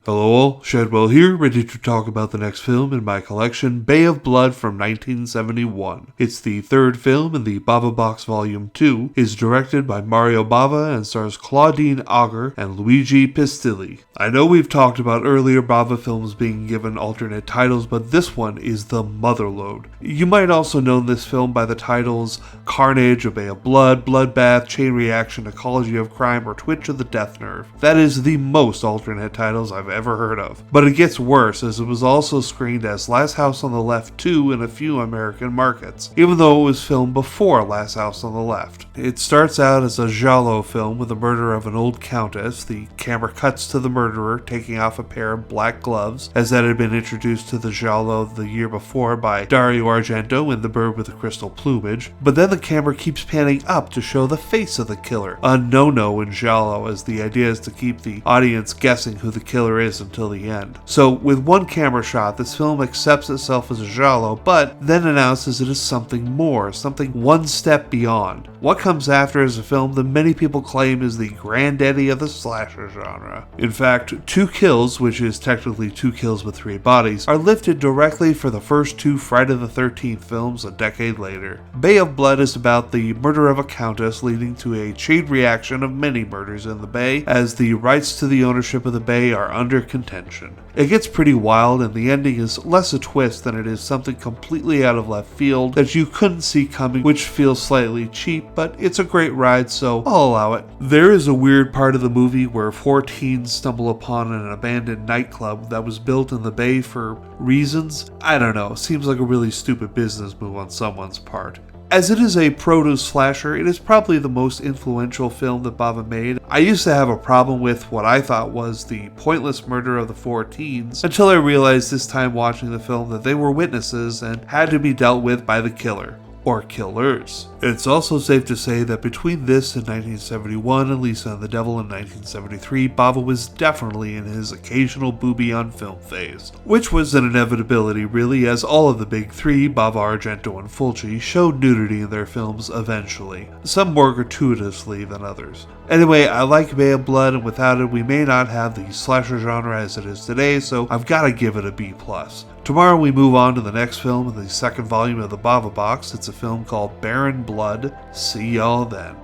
Hello all, Shadwell here, ready to talk about the next film in my collection, Bay of Blood from 1971. It's the third film in the Bava Box Volume 2, is directed by Mario Bava and stars Claudine Auger and Luigi Pistilli. I know we've talked about earlier Bava films being given alternate titles, but this one is the motherlode. You might also know this film by the titles Carnage, A Bay of Blood, Bloodbath, Chain Reaction, Ecology of Crime, or Twitch of the Death Nerve. That is the most alternate titles I've ever heard of. But it gets worse, as it was also screened as Last House on the Left 2 in a few American markets, even though it was filmed before Last House on the Left. It starts out as a giallo film with the murder of an old countess. The camera cuts to the murderer taking off a pair of black gloves, as that had been introduced to the giallo the year before by Dario Argento in The Bird with the Crystal Plumage. But then the camera keeps panning up to show the face of the killer, a no-no in giallo, as the idea is to keep the audience guessing who the killer is until the end. So with one camera shot, this film accepts itself as a giallo, but then announces it is something more, something one step beyond. What comes after is a film that many people claim is the granddaddy of the slasher genre. In fact, Two Kills, which is technically Two Kills with Three Bodies, are lifted directly for the first two Friday the 13th films a decade later. Bay of Blood is about the murder of a countess leading to a chain reaction of many murders in the Bay, as the rights to the ownership of the Bay are under contention. It gets pretty wild, and the ending is less a twist than it is something completely out of left field that you couldn't see coming, which feels slightly cheap, but it's a great ride, so I'll allow it. There is a weird part of the movie where four teens stumble upon an abandoned nightclub that was built in the Bay for reasons. I don't know, seems like a really stupid business move on someone's part. As it is a proto-slasher, it is probably the most influential film that Bava made. I used to have a problem with what I thought was the pointless murder of the four teens, until I realized this time watching the film that they were witnesses and had to be dealt with by the killer. Or killers. It's also safe to say that between this in 1971 and Lisa and the Devil in 1973, Bava was definitely in his occasional booby on film phase, which was an inevitability really, as all of the big three, Bava, Argento, and Fulci, showed nudity in their films eventually, some more gratuitously than others. Anyway, I like Bay of Blood, and without it we may not have the slasher genre as it is today, so I've got to give it a B+. Tomorrow we move on to the next film in the second volume of the Bava Box. It's a film called Barren Blood. See y'all then.